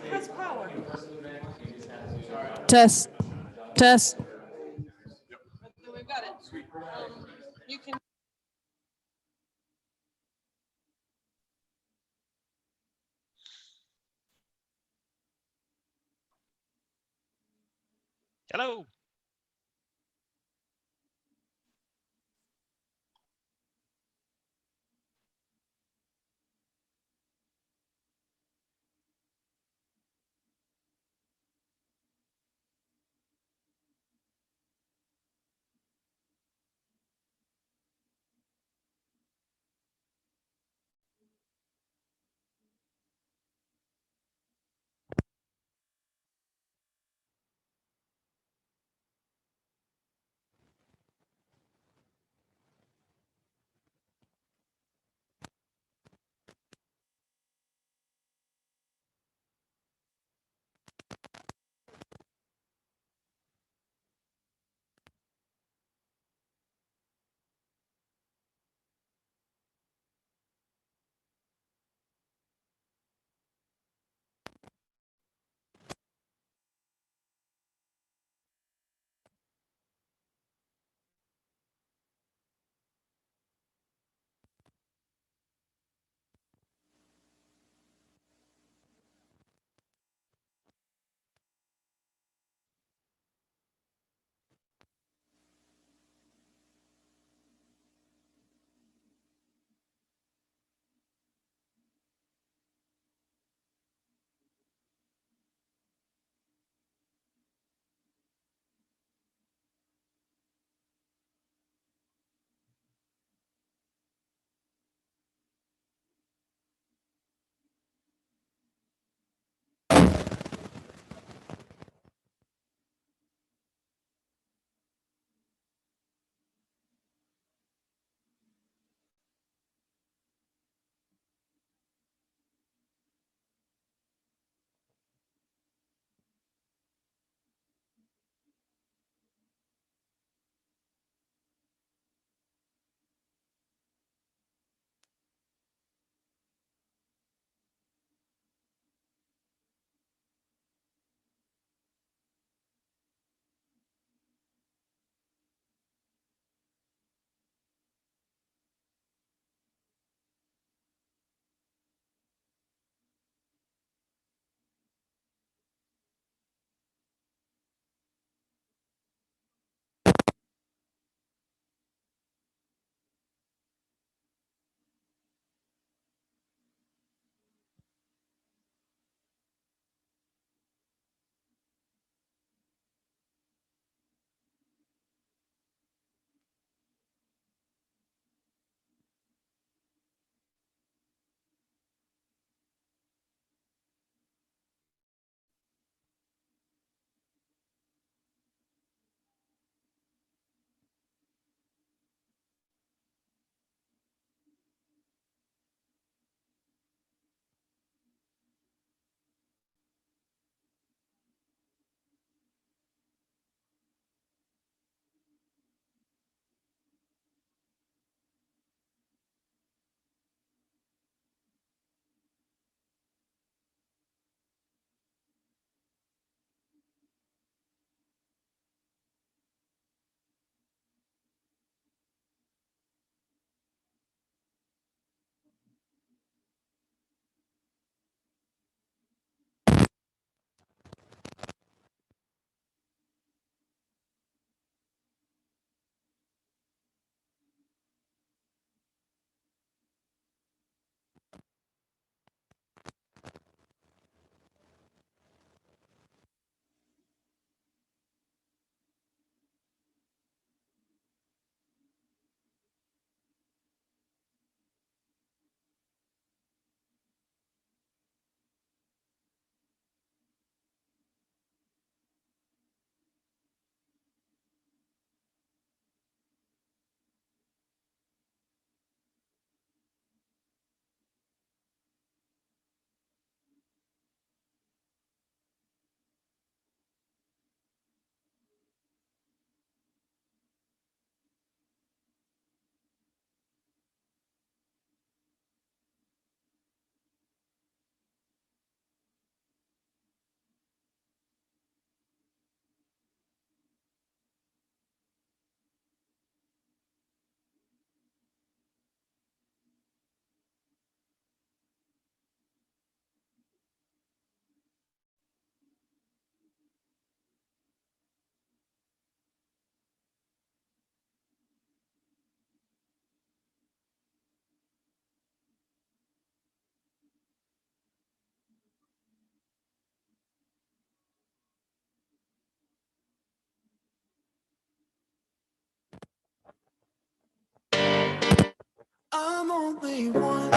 Press power. Test. Test. We've got it. You can. Hello. I'm only one.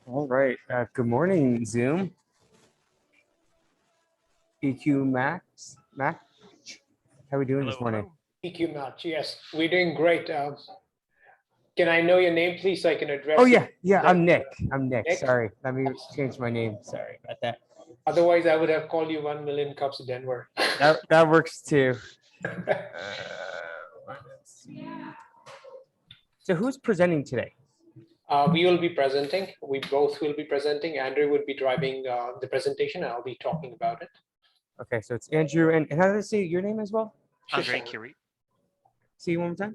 All right. Good morning, Zoom. EQ Max. Mac, how are we doing this morning? EQ match, yes, we're doing great. Can I know your name, please, so I can address Oh you? yeah. I'm Nick. Nick? Sorry, let me change my name. Sorry about that. Otherwise, I would have called you 1 million cups of Denver. That works too. Let's see. So who's presenting today? We will be presenting. We both will be presenting. Andrew would be driving the presentation. I'll be talking about it. Okay, so it's Andrew, and how did I say your name as well? Andre Curie. See you one more time.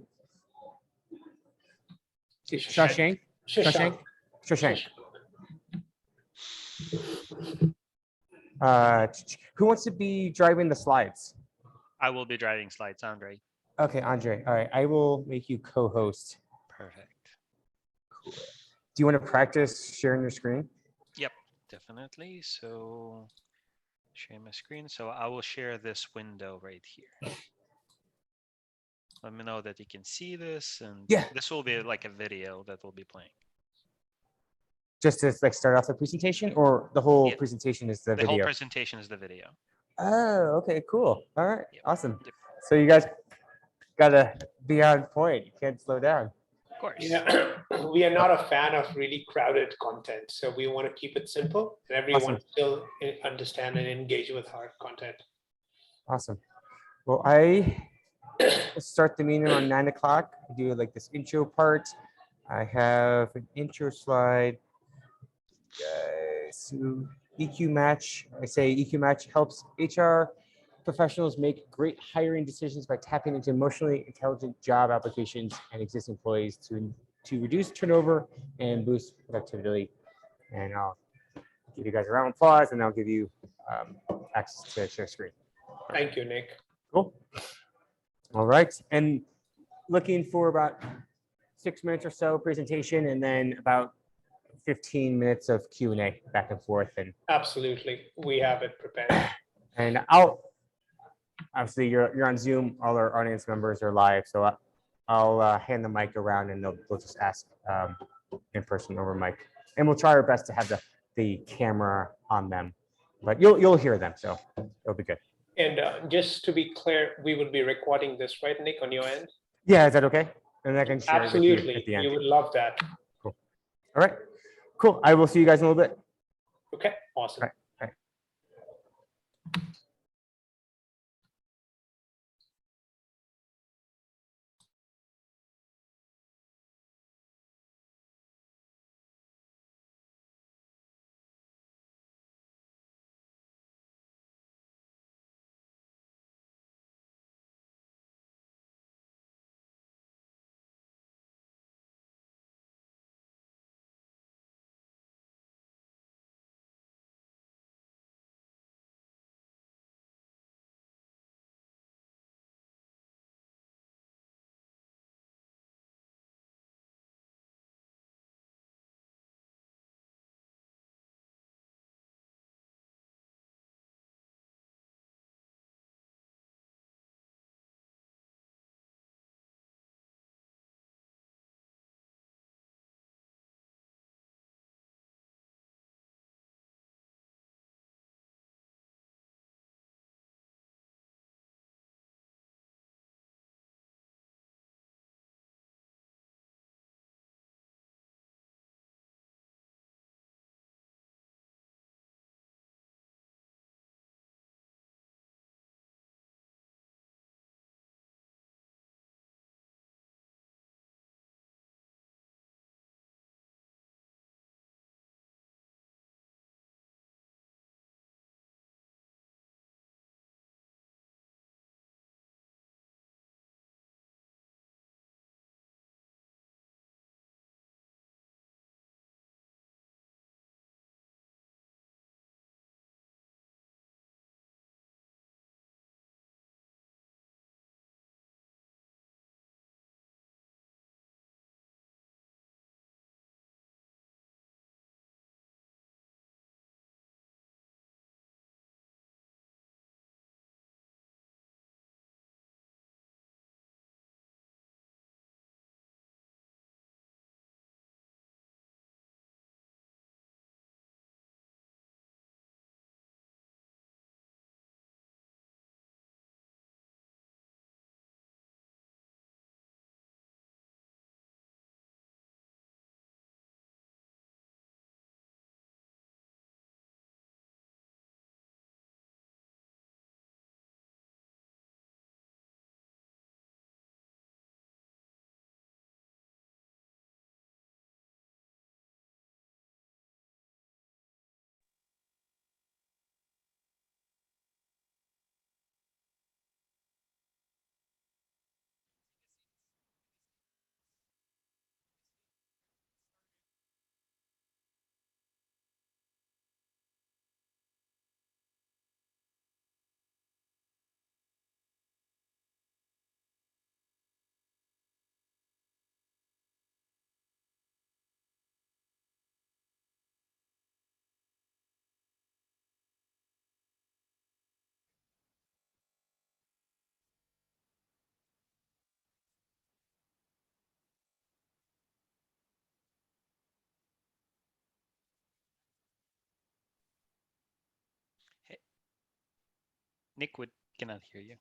Shashank. Shashank. Who wants to be driving the slides? I will be driving slides, Andre. Okay, Andre. All right, I will make you co-host. Perfect. Cool. Do you want to practice sharing your screen? Yep, definitely. So share my screen. So I will share this window right here. Let me know that you can see this, and yeah, this will be like a video that will be playing. Just to like start off the presentation, or the whole Yeah. presentation is the The video? whole presentation is the video. Oh, okay, cool. All right, Yep. awesome. So you guys gotta be on point. You can't slow down. Of course. Yeah, we are not a fan of really crowded content, so we want to keep it simple and everyone Awesome. still understand and engage with our content. Awesome. Well, I start the meeting on 9 o'clock. I do like this intro part. I have an intro slide. So EQ Match, I say EQ Match helps HR professionals make great hiring decisions by tapping into emotionally intelligent job applications and existing employees to reduce turnover and boost productivity. And I'll give you guys a round of applause, and I'll give you access to share screen. Thank you, Nick. Cool. All right, and looking for about 6 minutes or so presentation, and then about 15 minutes of Q&A back and forth. And absolutely, we have it prepared. And obviously you're on Zoom. All our audience members are live, so I'll hand the mic around, and they'll just ask in person over mic, and we'll try our best to have the camera on them, but you'll hear them, so it'll be good. And just to be clear, we would be recording this, right, Nick, on your end? Yeah, is that okay? And I can share absolutely it with you at the end. You would love that. Cool. All right, cool. I will see you guys in a little bit. Okay, awesome. All right. Nick would cannot hear you.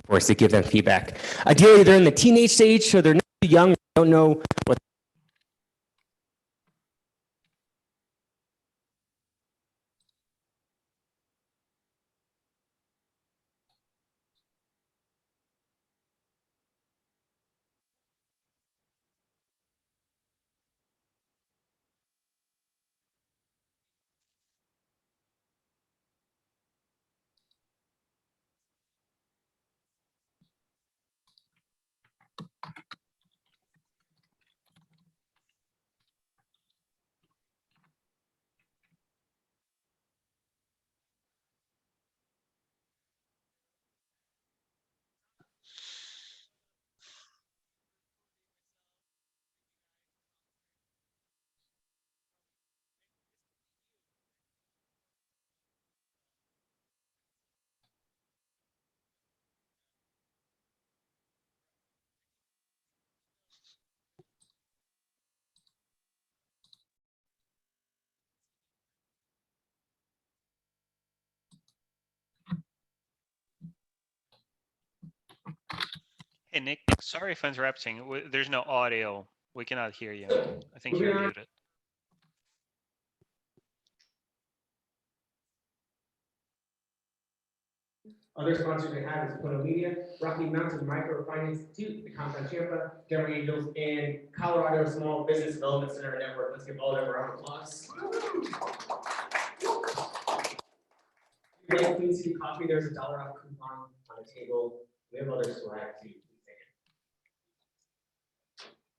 Course, to give them feedback. Ideally, they're in the teenage stage, so they're not too young, don't know what. Hey Nick, sorry if interrupting. There's no audio. We cannot hear you. I think you're muted. Other sponsors we have is Dakota Media, Rocky Mountain Microfinance Institute, the Compound Champa, Denver Angels, and Colorado Small Business Development Center Network. Let's give all of them a round of applause. If you like Queen City Coffee, there's a $1 off coupon on the table. We have other swag too.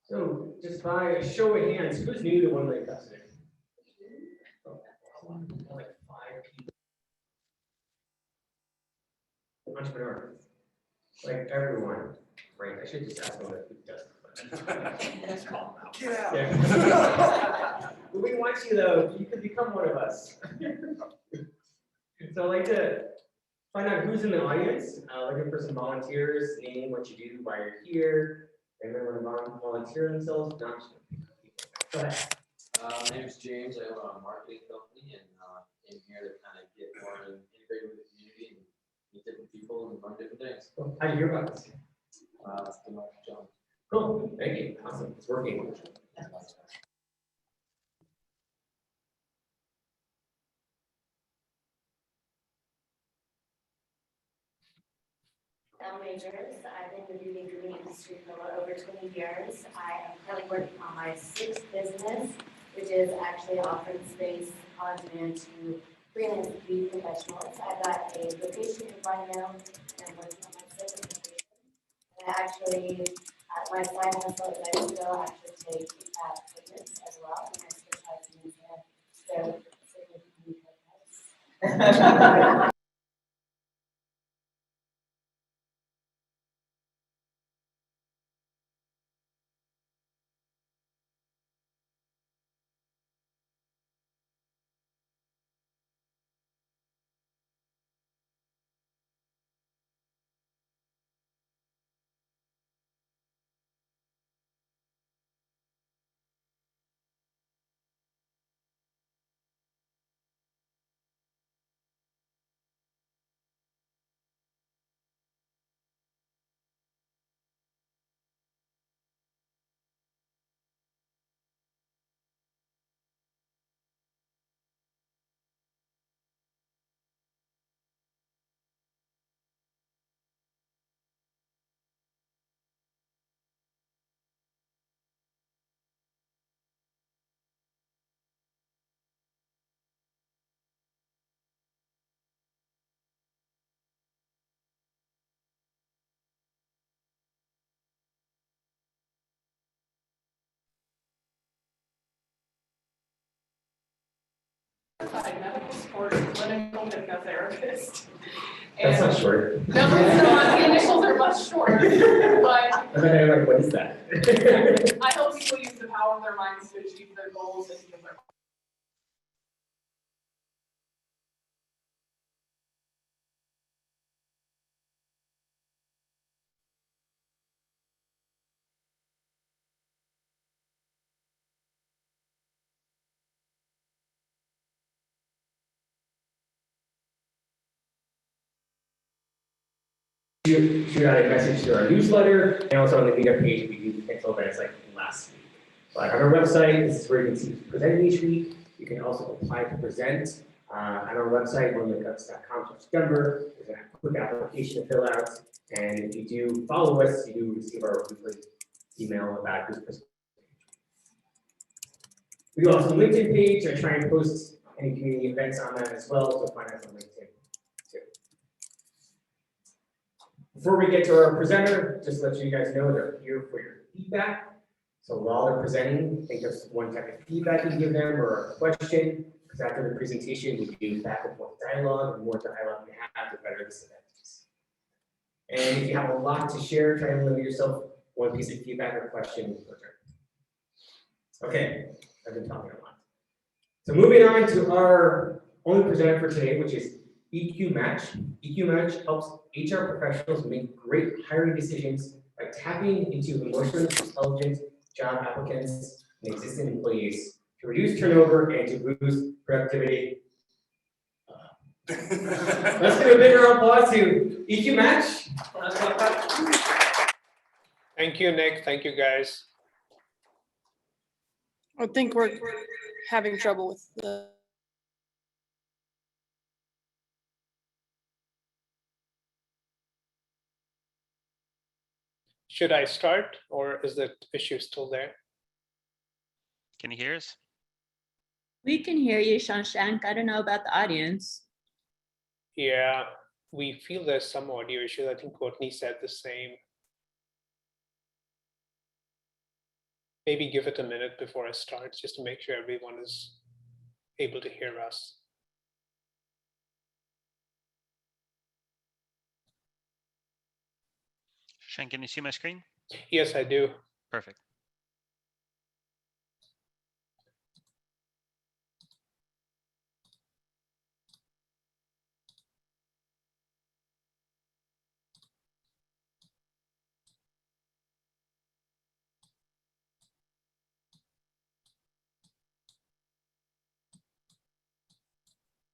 So, just by a show of hands, who's new to One Lake Custody? Like 5 people. Entrepreneur. Like everyone, right? I should just ask them who doesn't. Let's call them out. Get out. Yeah. We want you though. You could become one of us. So I'd like to find out who's in the audience. Looking for some volunteers. Name what you do, why you're here. Anyone want to volunteer themselves? Not just go ahead. My name is James. I own a marketing company, and in here to kind of get more integrated with the community and meet different people and learn different things. Cool. How do you hear about this? John. Cool. Thank you. Awesome. It's working. Majors. I've been in the beauty and grooming industry for over 20 years. I am currently working on my 6th business, which is actually offering space on demand to freelance beauty professionals. I've got a vocation in right now, and I'm working on my 2nd vocation. And I actually, my side hustle is I still actually take fitness as well, and I specialize in that. So, Medical support clinical hypnotherapist. That's And not short. no, it's not. The initials are much shorter, but And then I'm like, what is that? I help people use the power of their minds to achieve their goals and heal their. Shoot out a message to our newsletter and also on the meetup page. We do cancel events like last week. But on our website, this is where you can see who's presenting each week. You can also apply to present on our website, onelingups.com/Denver. There's a quick application to fill out. And if you do follow us, you do receive our weekly email about who's presenting. We do also a LinkedIn page. I try and post any community events on that as well. So find us on LinkedIn too. Before we get to our presenter, just to let you guys know they're here for your feedback. So while they're presenting, think of one type of feedback you can give them or a question, because after the presentation, we do back and forth dialogue. The more dialogue we have, the better this event is. And if you have a lot to share, try and limit yourself one piece of feedback or question per turn. Okay, I've been talking a lot. So moving on to our only presenter for today, which is EQ Match. EQ Match helps HR professionals make great hiring decisions by tapping into emotionally intelligent job applicants and existing employees to reduce turnover and to boost productivity. Let's give a big round of applause to EQ Match. Thank you, Nick. Thank you, guys. I think we're having trouble with the. Should I start or is the issue still there? Can you hear us? We can hear you, Shashank. I don't know about the audience. Yeah, we feel there's some audio issues. I think Courtney said the same. Maybe give it a minute before I start, just to make sure everyone is able to hear us. Shane, can you see my screen? Yes, I do. Perfect.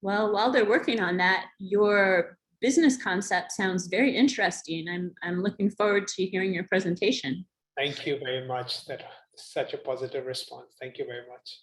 Well, while they're working on that, your business concept sounds very interesting. I'm looking forward to hearing your presentation. Thank you very much. That's such a positive response. Thank you very much.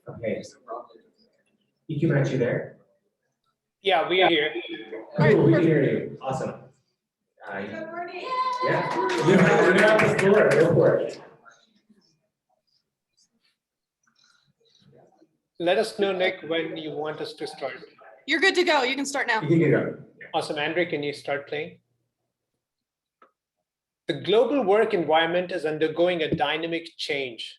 Okay. EQ Match, you there? Yeah, we are here. Cool, we can hear you. Awesome. Yeah, you're on the floor. Go for it. Let us know, Nick, when you want us to start. You're good to go. You can start now. You can get it. Awesome. Andre, can you start playing? The global work environment is undergoing a dynamic change.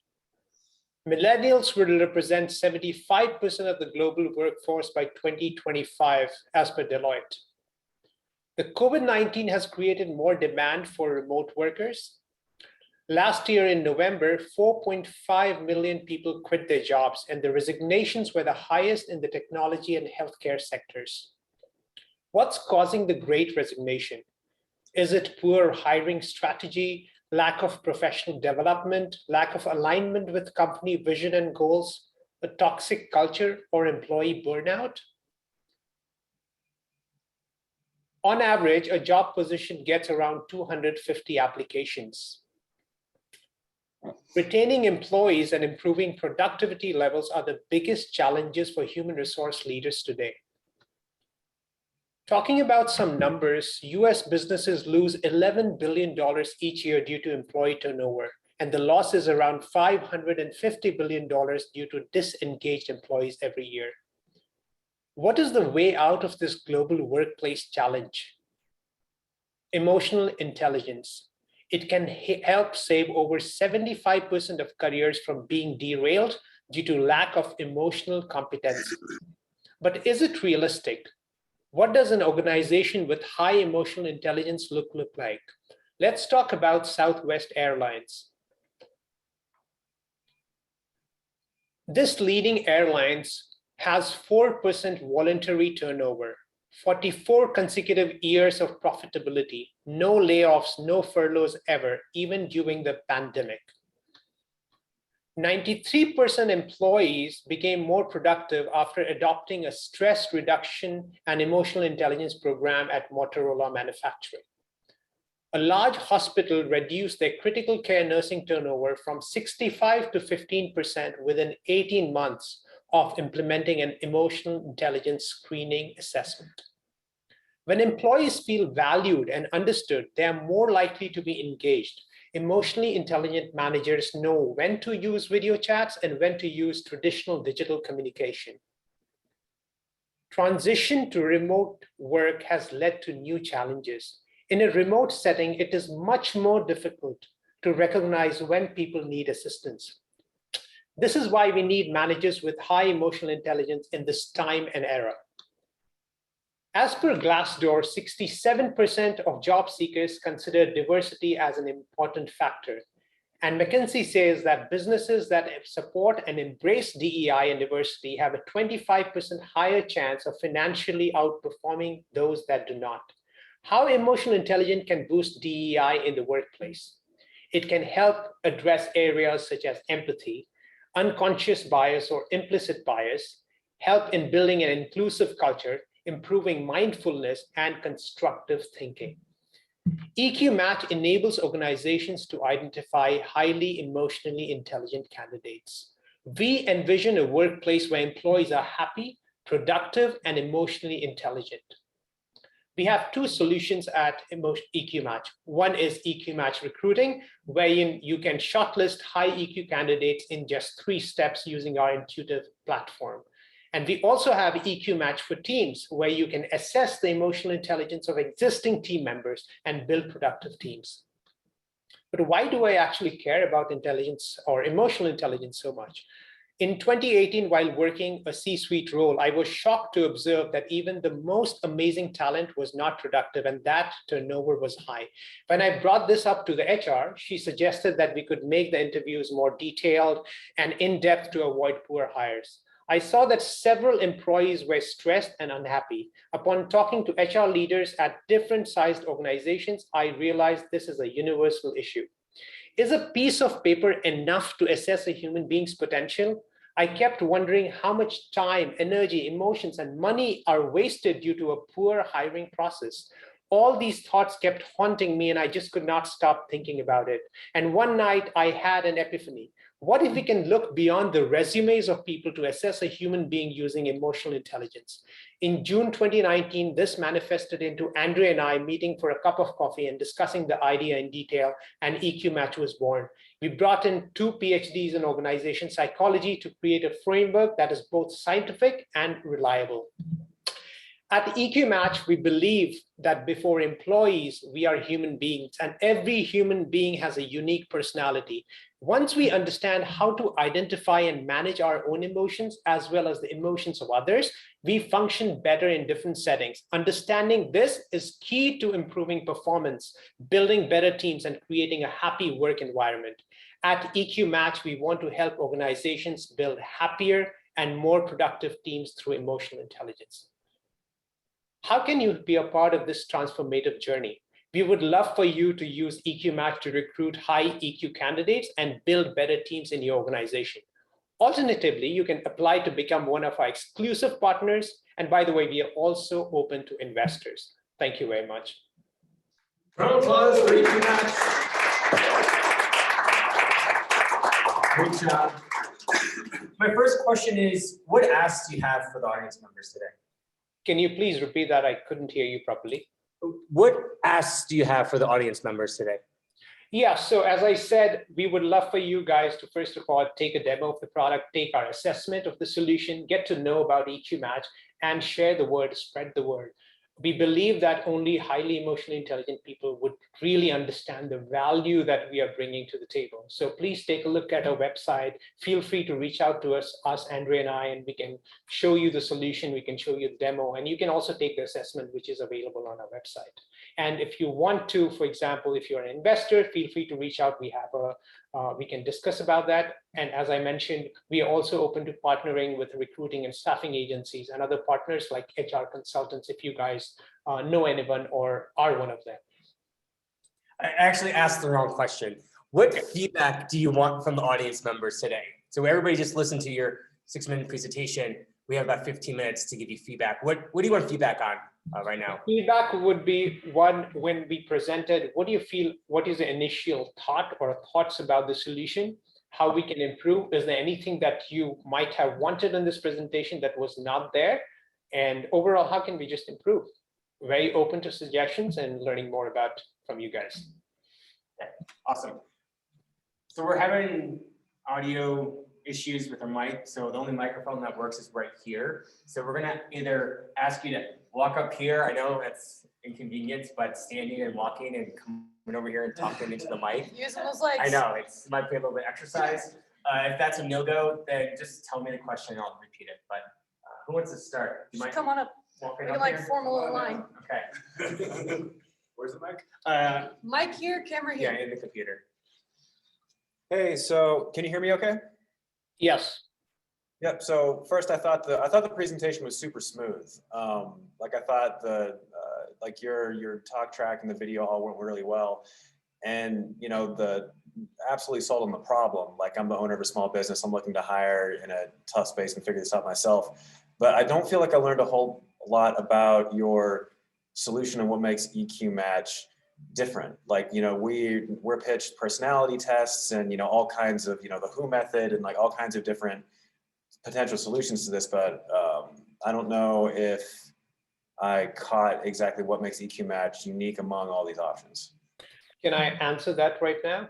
Millennials will represent 75% of the global workforce by 2025, as per Deloitte. The COVID-19 has created more demand for remote workers. Last year in November, 4.5 million people quit their jobs, and the resignations were the highest in the technology and healthcare sectors. What's causing the great resignation? Is it poor hiring strategy, lack of professional development, lack of alignment with company vision and goals, a toxic culture, or employee burnout? On average, a job position gets around 250 applications. Retaining employees and improving productivity levels are the biggest challenges for human resource leaders today. Talking about some numbers, US businesses lose $11 billion each year due to employee turnover, and the loss is around $550 billion due to disengaged employees every year. What is the way out of this global workplace challenge? Emotional intelligence. It can help save over 75% of careers from being derailed due to lack of emotional competence. But is it realistic? What does an organization with high emotional intelligence look like? Let's talk about Southwest Airlines. This leading airlines has 4% voluntary turnover, 44 consecutive years of profitability, no layoffs, no furloughs ever, even during the pandemic. 93% employees became more productive after adopting a stress reduction and emotional intelligence program at Motorola Manufacturing. A large hospital reduced their critical care nursing turnover from 65 to 15% within 18 months of implementing an emotional intelligence screening assessment. When employees feel valued and understood, they are more likely to be engaged. Emotionally intelligent managers know when to use video chats and when to use traditional digital communication. Transition to remote work has led to new challenges. In a remote setting, it is much more difficult to recognize when people need assistance. This is why we need managers with high emotional intelligence in this time and era. As per Glassdoor, 67% of job seekers consider diversity as an important factor. And McKinsey says that businesses that support and embrace DEI and diversity have a 25% higher chance of financially outperforming those that do not. How emotional intelligence can boost DEI in the workplace? It can help address areas such as empathy, unconscious bias or implicit bias, help in building an inclusive culture, improving mindfulness and constructive thinking. EQ Match enables organizations to identify highly emotionally intelligent candidates. We envision a workplace where employees are happy, productive, and emotionally intelligent. We have two solutions at EQ Match. One is EQ Match Recruiting, where you can shortlist high EQ candidates in just 3 steps using our intuitive platform. And we also have EQ Match for Teams, where you can assess the emotional intelligence of existing team members and build productive teams. But why do I actually care about intelligence or emotional intelligence so much? In 2018, while working a C-suite role, I was shocked to observe that even the most amazing talent was not productive, and that turnover was high. When I brought this up to the HR, she suggested that we could make the interviews more detailed and in-depth to avoid poor hires. I saw that several employees were stressed and unhappy. Upon talking to HR leaders at different sized organizations, I realized this is a universal issue. Is a piece of paper enough to assess a human being's potential? I kept wondering how much time, energy, emotions, and money are wasted due to a poor hiring process. All these thoughts kept haunting me and I just could not stop thinking about it. And one night I had an epiphany. What if we can look beyond the resumes of people to assess a human being using emotional intelligence? In June 2019, this manifested into Andrea and I meeting for a cup of coffee and discussing the idea in detail, and EQ Match was born. We brought in 2 PhDs in organization psychology to create a framework that is both scientific and reliable. At EQ Match, we believe that before employees, we are human beings, and every human being has a unique personality. Once we understand how to identify and manage our own emotions, as well as the emotions of others, we function better in different settings. Understanding this is key to improving performance, building better teams, and creating a happy work environment. At EQ Match, we want to help organizations build happier and more productive teams through emotional intelligence. How can you be a part of this transformative journey? We would love for you to use EQ Match to recruit high EQ candidates and build better teams in your organization. Alternatively, you can apply to become one of our exclusive partners. And by the way, we are also open to investors. Thank you very much. Round of applause for EQ Match. Great job. My first question is, what asks do you have for the audience members today? Can you please repeat that? I couldn't hear you properly. What asks do you have for the audience members today? Yeah, so as I said, we would love for you guys to, first of all, take a demo of the product, take our assessment of the solution, get to know about EQ Match, and share the word, spread the word. We believe that only highly emotionally intelligent people would really understand the value that we are bringing to the table. So please take a look at our website. Feel free to reach out to us, Andrea and I, and we can show you the solution. We can show you the demo, and you can also take the assessment, which is available on our website. And if you want to, for example, if you're an investor, feel free to reach out. We have we can discuss about that. And as I mentioned, we are also open to partnering with recruiting and staffing agencies and other partners like HR consultants, if you guys know anyone or are one of them. I actually asked the wrong question. What feedback do you want from the audience members today? So everybody just listened to your 6-minute presentation. We have about 15 minutes to give you feedback. What do you want feedback on right now? Feedback would be one, when we presented, what do you feel, what is the initial thought or thoughts about the solution? How we can improve? Is there anything that you might have wanted in this presentation that was not there? And overall, how can we just improve? Very open to suggestions and learning more about from you guys. Okay, awesome. So we're having audio issues with our mic. So the only microphone that works is right here. So we're gonna either ask you to walk up here. I know that's inconvenient, but standing and walking and coming over here and talking into the mic. Using those legs. I know, it might be a little bit exercise. If that's a no-go, then just tell me the question and I'll repeat it. But who wants to start? You might Come on up. walking We can up like here? form a little line. Okay. Where's the mic? Mic here, camera Yeah, here. in the computer. Hey, so can you hear me okay? Yes. Yep. So first, I thought the presentation was super smooth. Like I thought like your talk track and the video all went really well, and you know absolutely sold on the problem. Like I'm the owner of a small business. I'm looking to hire in a tough space and figure this out myself. But I don't feel like I learned a whole lot about your solution and what makes EQ Match different. Like, you know, we're pitched personality tests and, you know, all kinds of, you know, the WHO method and like all kinds of different potential solutions to this, but I don't know if I caught exactly what makes EQ Match unique among all these options. Can I answer that right now?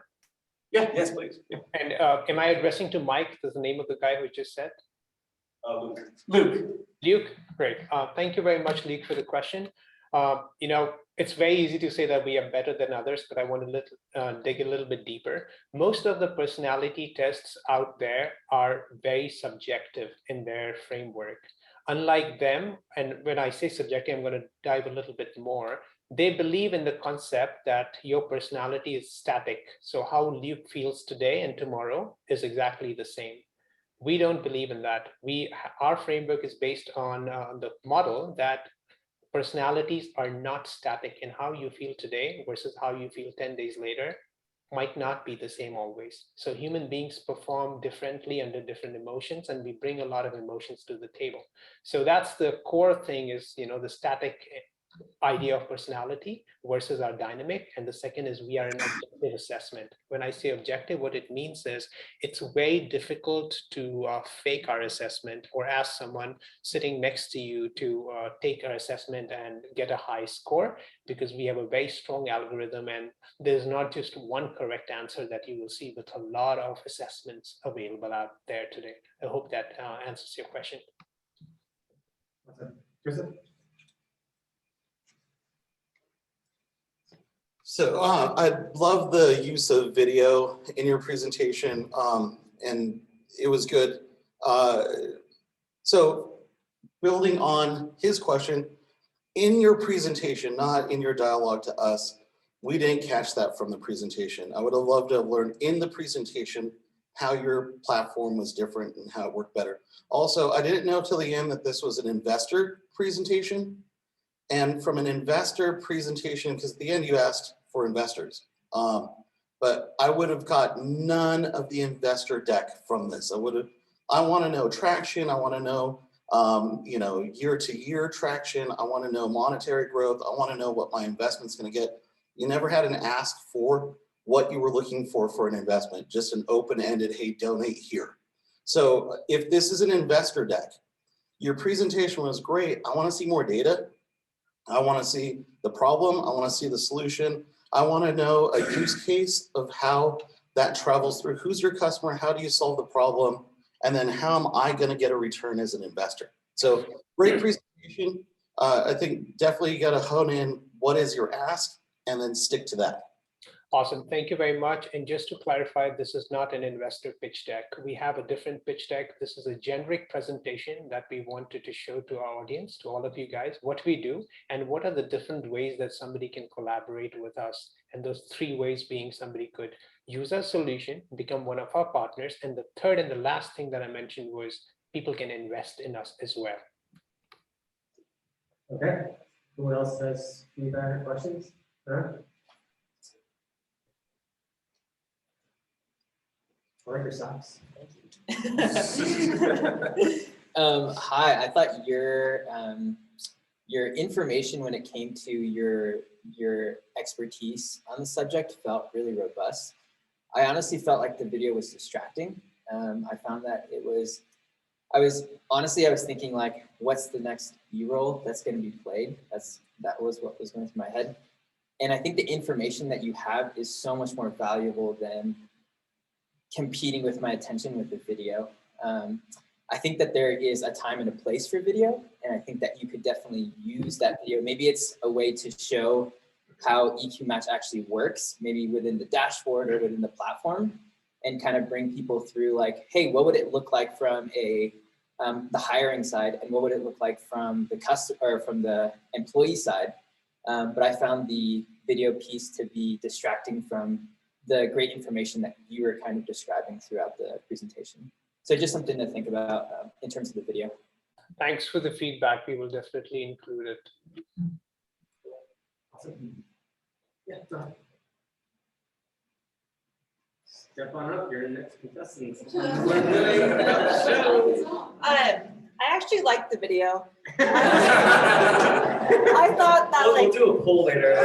Yeah, yes, please. And am I addressing to Mike? That's the name of the guy who just said? Luke. Luke. Luke, great. Thank you very much, Luke, for the question. You know, it's very easy to say that we are better than others, but I want to dig a little bit deeper. Most of the personality tests out there are very subjective in their framework. Unlike them, and when I say subjective, I'm going to dive a little bit more. They believe in the concept that your personality is static. So how Luke feels today and tomorrow is exactly the same. We don't believe in that. Our framework is based on the model that personalities are not static, and how you feel today versus how you feel 10 days later might not be the same always. So human beings perform differently under different emotions, and we bring a lot of emotions to the table. So that's the core thing is, you know, the static idea of personality versus our dynamic. And the second is we are an objective assessment. When I say objective, what it means is it's very difficult to fake our assessment or ask someone sitting next to you to take our assessment and get a high score, because we have a very strong algorithm and there's not just one correct answer that you will see, but a lot of assessments available out there today. I hope that answers your question. So I love the use of video in your presentation, and it was good. So building on his question, in your presentation, not in your dialogue to us, we didn't catch that from the presentation. I would have loved to have learned in the presentation how your platform was different and how it worked better. Also, I didn't know till the end that this was an investor presentation. And from an investor presentation, because at the end you asked for investors, but I would have got none of the investor deck from this. I want to know traction. I want to know, year to year traction. I want to know monetary growth. I want to know what my investment's going to get. You never had an ask for what you were looking for an investment, just an open-ended, hey, donate here. So if this is an investor deck, your presentation was great. I want to see more data. I want to see the problem. I want to see the solution. I want to know a use case of how that travels through. Who's your customer? How do you solve the problem? And then how am I going to get a return as an investor? So great presentation. I think definitely you got to hone in what is your ask and then stick to that. Awesome. Thank you very much. And just to clarify, this is not an investor pitch deck. We have a different pitch deck. This is a generic presentation that we wanted to show to our audience, to all of you guys, what we do and what are the different ways that somebody can collaborate with us. And those 3 ways being somebody could use our solution, become one of our partners. And the third and the last thing that I mentioned was people can invest in us as well. Okay. Who else has feedback or questions? I like your socks. Hi, I thought your information when it came to your expertise on the subject felt really robust. I honestly felt like the video was distracting. I found that I was thinking like, what's the next B-roll that's going to be played? That was what was going through my head. And I think the information that you have is so much more valuable than competing with my attention with the video. I think that there is a time and a place for video, and I think that you could definitely use that video. Maybe it's a way to show how EQ Match actually works, maybe within the dashboard or within the platform, and kind of bring people through like, hey, what would it look like from the hiring side, and what would it look like from the customer or from the employee side? But I found the video piece to be distracting from the great information that you were kind of describing throughout the presentation. So just something to think about in terms of the video. Thanks for the feedback. We will definitely include it. Awesome. Yeah, go ahead. Step on up, you're the next contestant. I actually liked the video. I thought that We'll do a poll later. I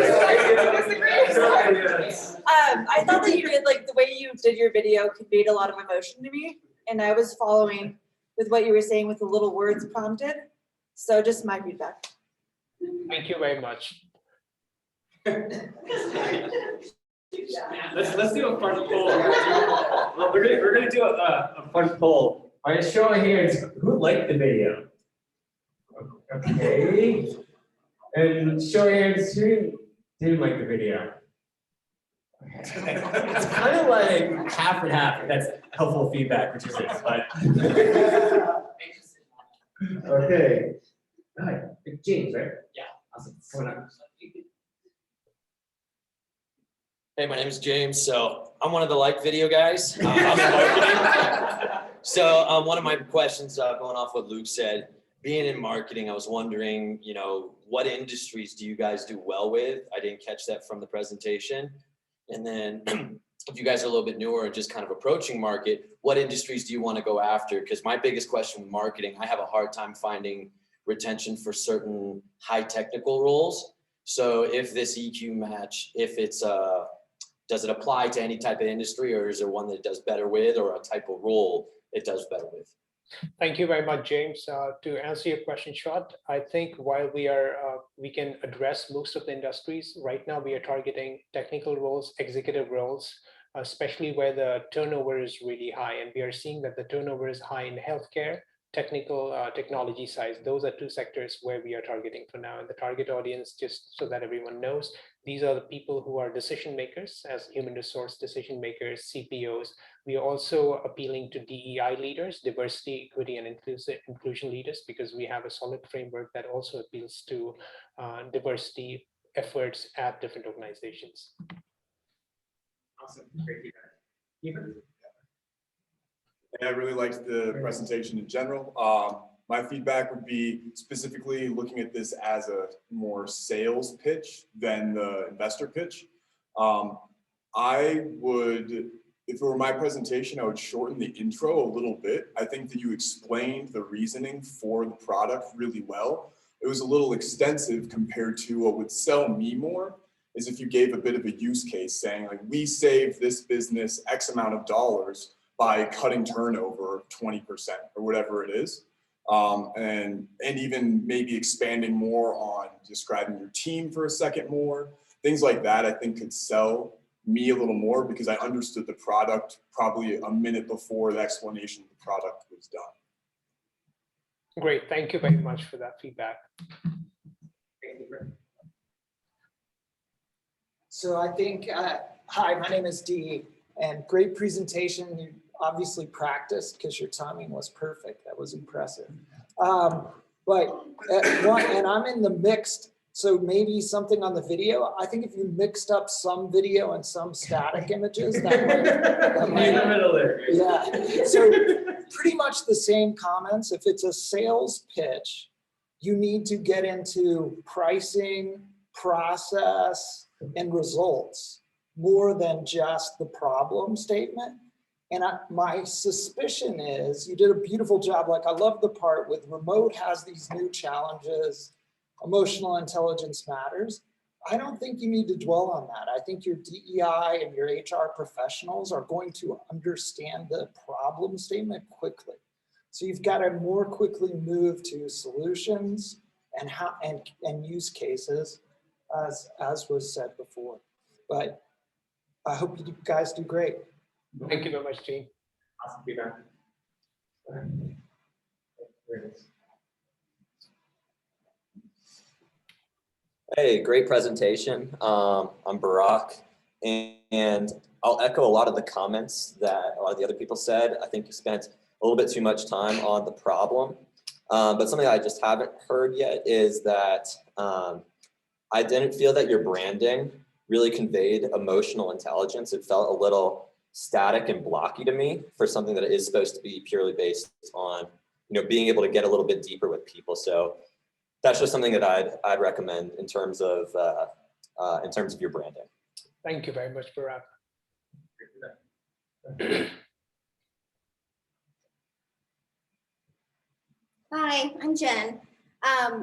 thought that you did like the way you did your video conveyed a lot of emotion to me, and I was following with what you were saying with the little words prompted. So just my feedback. Thank you very much. Let's do a fun poll. Well, we're gonna do a fun poll. By a show of hands, who liked the video? Okay. And show of hands, who didn't like the video? It's kind of like half and half. That's helpful feedback, which isn't, but. Okay. All right. James, right? Yeah. Awesome. Come on up. Hey, my name is James. So I'm one of the like video guys. I'm in marketing. So one of my questions, going off what Luke said, being in marketing, I was wondering, what industries do you guys do well with? I didn't catch that from the presentation. And then if you guys are a little bit newer and just kind of approaching market, what industries do you want to go after? Because my biggest question with marketing, I have a hard time finding retention for certain high technical roles. So if this EQ match, if it's does it apply to any type of industry, or is there one that it does better with, or a type of role it does better with? Thank you very much, James. To answer your question short, I think while we can address most of the industries, right now we are targeting technical roles, executive roles, especially where the turnover is really high. And we are seeing that the turnover is high in healthcare, technology size. Those are two sectors where we are targeting for now. And the target audience, just so that everyone knows, these are the people who are decision makers, as human resource decision makers, CPOs. We are also appealing to DEI leaders, diversity, equity, and inclusion leaders, because we have a solid framework that also appeals to diversity efforts at different organizations. Awesome, great feedback. And I really liked the presentation in general. My feedback would be specifically looking at this as a more sales pitch than the investor pitch. I would, if it were my presentation, I would shorten the intro a little bit. I think that you explained the reasoning for the product really well. It was a little extensive compared to what would sell me more, is if you gave a bit of a use case saying, like, we saved this business X amount of dollars by cutting turnover 20% or whatever it is. And even maybe expanding more on describing your team for a second more. Things like that I think could sell me a little more, because I understood the product probably a minute before the explanation of the product was done. Great, thank you very much for that feedback. So I think, hi, my name is Dee, and great presentation. You obviously practiced because your timing was perfect. That was impressive. And I'm in the mixed, so maybe something on the video. I think if you mixed up some video and some static images, that might yeah. So pretty much the same comments. If it's a sales pitch, you need to get into pricing, process, and results more than just the problem statement. And my suspicion is you did a beautiful job. Like, I love the part with remote has these new challenges, emotional intelligence matters. I don't think you need to dwell on that. I think your DEI and your HR professionals are going to understand the problem statement quickly. So you've got to more quickly move to solutions and use cases, as was said before. But I hope you guys do great. Thank you very much, Gene. Awesome feedback. Hey, great presentation. I'm Barack, and I'll echo a lot of the comments that a lot of the other people said. I think you spent a little bit too much time on the problem, but something I just haven't heard yet is that I didn't feel that your branding really conveyed emotional intelligence. It felt a little static and blocky to me for something that is supposed to be purely based on, being able to get a little bit deeper with people. So that's just something that I'd recommend in terms of your branding. Thank you very much, Barack. Hi, I'm Jen.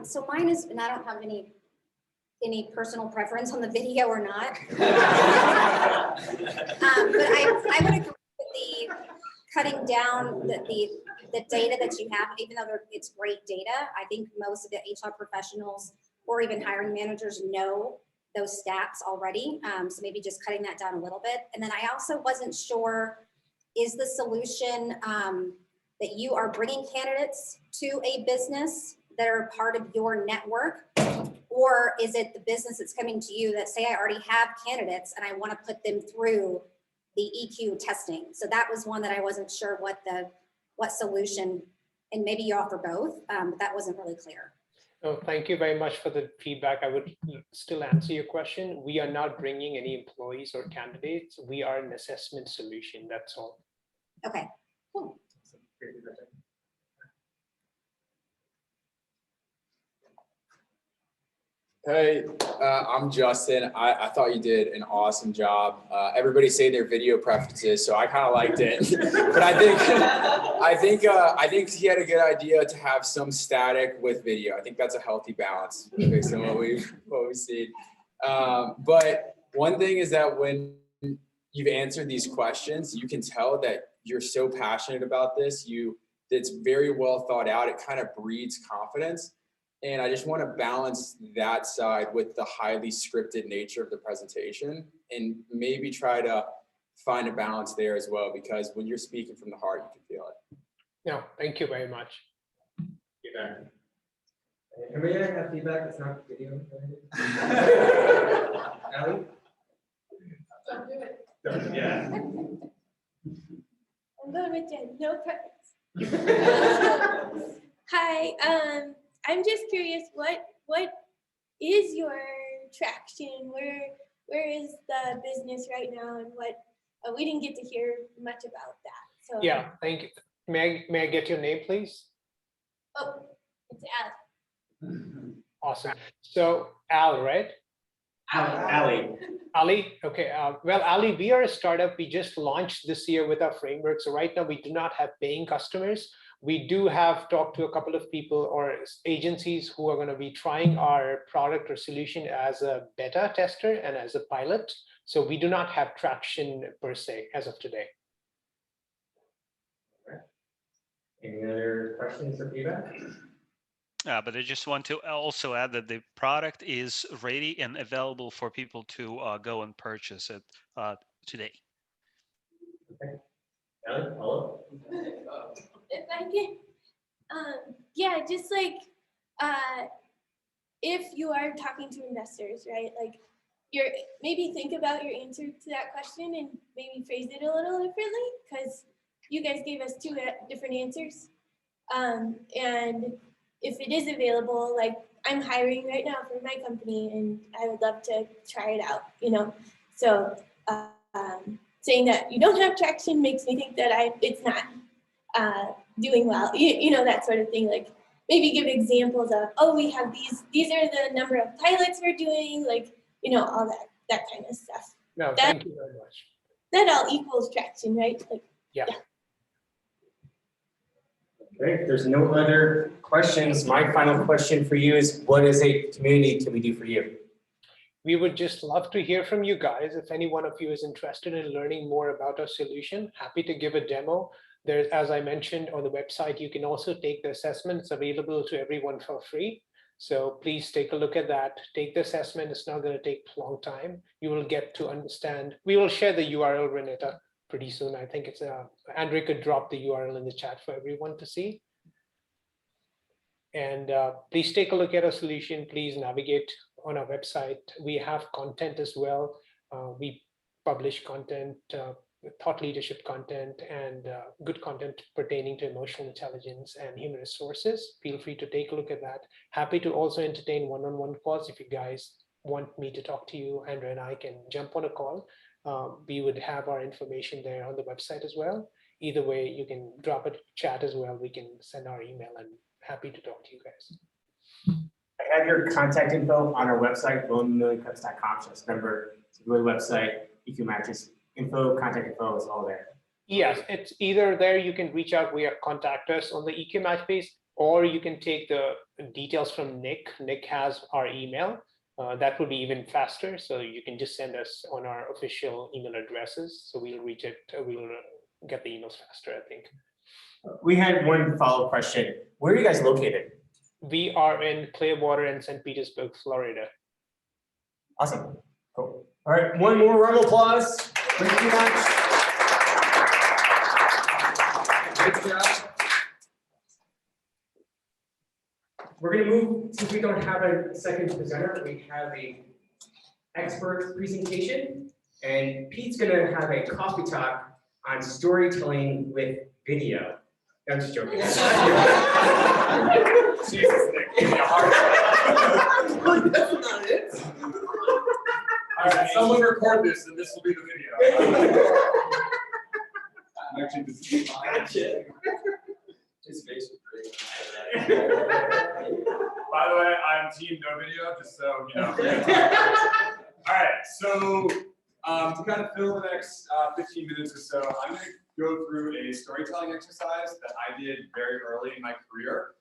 So mine is, and I don't have any personal preference on the video or not. But I would agree with the cutting down the data that you have, even though it's great data. I think most of the HR professionals or even hiring managers know those stats already. So maybe just cutting that down a little bit. And then I also wasn't sure, is the solution that you are bringing candidates to a business that are part of your network? Or is it the business that's coming to you that say, I already have candidates and I want to put them through the EQ testing? So that was one that I wasn't sure what solution, and maybe you offer both, but that wasn't really clear. Oh, thank you very much for the feedback. I would still answer your question. We are not bringing any employees or candidates. We are an assessment solution, that's all. Okay, cool. Hey, I'm Justin. I thought you did an awesome job. Everybody say their video preferences, so I kind of liked it. But I think he had a good idea to have some static with video. I think that's a healthy balance based on what we've seen. But one thing is that when you've answered these questions, you can tell that you're so passionate about this. It's very well thought out. It kind of breeds confidence. And I just want to balance that side with the highly scripted nature of the presentation and maybe try to find a balance there as well, because when you're speaking from the heart, you can feel it. No, thank you very much. Anybody have feedback that's not video? Allie? Don't do it. Yeah. I'm going with Jen, no preference. Hi, I'm just curious, what is your traction? Where is the business right now, and what we didn't get to hear much about that. So Yeah, thank you. May I get your name, please? Oh, it's Al. Awesome. So Al, right? Ali. Ali, okay. Well, Ali, we are a startup. We just launched this year with our framework. So right now we do not have paying customers. We do have talked to a couple of people or agencies who are going to be trying our product or solution as a beta tester and as a pilot. So we do not have traction per se as of today. Any other questions or feedback? But I just want to also add that the product is ready and available for people to go and purchase it today. Okay. Ellie, follow up? If I can, yeah, just like if you are talking to investors, right? Like maybe think about your answer to that question and maybe phrase it a little differently, because you guys gave us two different answers. And if it is available, like I'm hiring right now for my company and I would love to try it out, you know? So saying that you don't have traction makes me think that it's not doing well, you know, that sort of thing. Like maybe give examples of, oh, we have these are the number of pilots we're doing, like, you know, all that kind of stuff. No, thank you very much. That all equals traction, right? Like, yeah. Okay, if there's no other questions, my final question for you is, what as a community can we do for you? We would just love to hear from you guys. If any one of you is interested in learning more about our solution, happy to give a demo. There's, as I mentioned on the website, you can also take the assessments available to everyone for free. So please take a look at that. Take the assessment. It's not going to take a long time. You will get to understand. We will share the URL, Renata, pretty soon. I think it's Andre could drop the URL in the chat for everyone to see. And please take a look at our solution. Please navigate on our website. We have content as well. We publish content, thought leadership content, and good content pertaining to emotional intelligence and human resources. Feel free to take a look at that. Happy to also entertain one-on-one calls. If you guys want me to talk to you, Andrea and I can jump on a call. We would have our information there on the website as well. Either way, you can drop a chat as well. We can send our email, and happy to talk to you guys. I have your contact info on our website, rollingamillioncuts.com. So remember, to go to the website, EQ Matches info, contact info is all there. Yes, it's either there. You can reach out via contact us on the EQ Match page, or you can take the details from Nick. Nick has our email. That would be even faster. So you can just send us on our official email addresses. So we'll reach it. We'll get the emails faster, I think. We had one follow-up question. Where are you guys located? We are in Clearwater and St. Petersburg, Florida. Awesome. Cool. All right, one more round of applause. Thank you much. Great job. We're going to move, since we don't have a second presenter, we have a expert presentation, and Pete's going to have a coffee talk on storytelling with video. I'm just joking. Jesus, Nick, give me a heart. That's not it. All right, someone record this, and this will be the video. Actually, this is Gotcha. His face was great. By the way, I'm team no video, just so you know. All right, so to kind of fill the next 15 minutes or so, I'm going to go through a storytelling exercise that I did very early in my career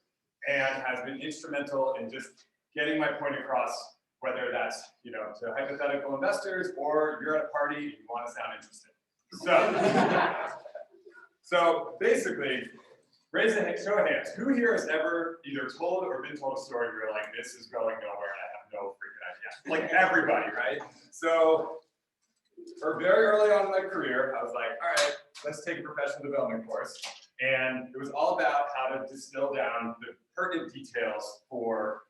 and has been instrumental in just getting my point across, whether that's to hypothetical investors or you're at a party and you want to sound interested. So basically, raise a show of hands. Who here has ever either told or been told a story where you're like, this is going nowhere and I have no freaking idea? Like everybody, right? So very early on in my career, I was like, all right, let's take a professional development course. And it was all about how to distill down the pertinent details for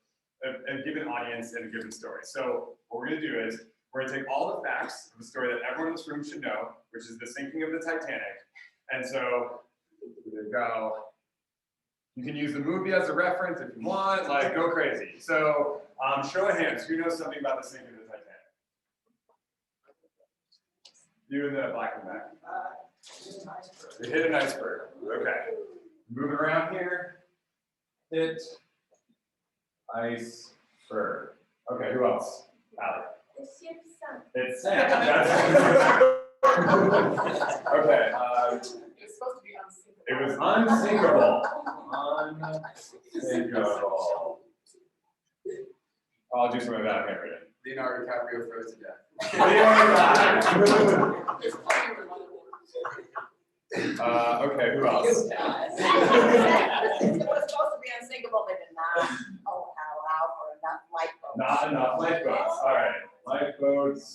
a given audience and a given story. So what we're going to do is we're going to take all the facts of the story that everyone in this room should know, which is the sinking of the Titanic. And so there you go. You can use the movie as a reference if you want, like go crazy. So show of hands, who knows something about the sinking of the Titanic? You in the black and back. You hit an iceberg. Okay. Moving around here. Hit iceberg. Okay, who else? Allie. The ship sunk. It sank. That's okay. It's supposed to be unsinkable. It was unsinkable. Unsinkable. Apologies for my bad handwriting. Leonardo DiCaprio froze to death. Okay, who else? It was supposed to be unsinkable, they did not allow for enough lifeboats. Not enough lifeboats. All right, lifeboats.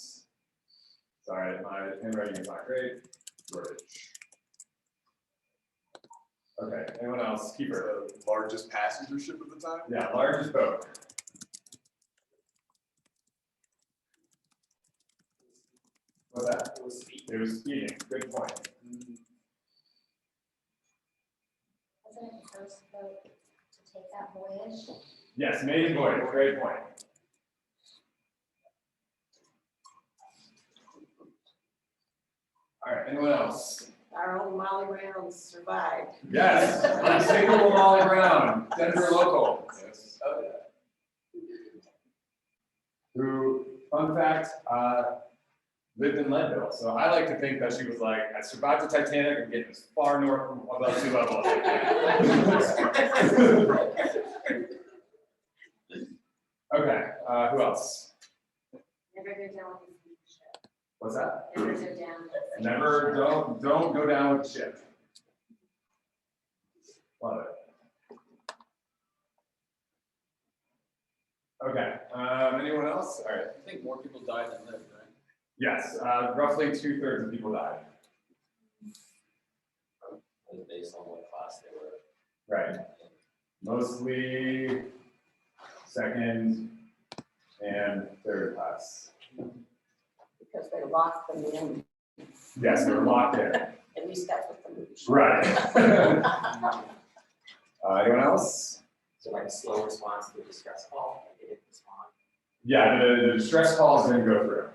Sorry, my handwriting is not great. Shortage. Okay, anyone else? Keeper. The largest passenger ship at the time? Yeah, largest boat. What's that? It was speeding. It was speeding. Good point. Wasn't it the first boat to take that voyage? Yes, maiden voyage. Great point. All right, anyone else? Our own Molly Brown survived. Yes, unsinkable Molly Brown, Denver local. Yes. Oh, yeah. Who, fun fact, lived in Leadville. So I like to think that she was like, I survived the Titanic and getting as far north from above sea level as I can. Okay, who else? Never go down with the ship. What's that? Never go down. Never, don't go down with the ship. Love it. Okay, anyone else? All right. I think more people died than lived, right? Yes, roughly 2/3 of people died. Based on what class they were. Right. Mostly second and third class. Because they locked them in. Yes, they were locked in. At least that's what the movie showed. Right. Anyone else? So like a slow response to a distress call, like they didn't respond. Yeah, the distress calls didn't go through.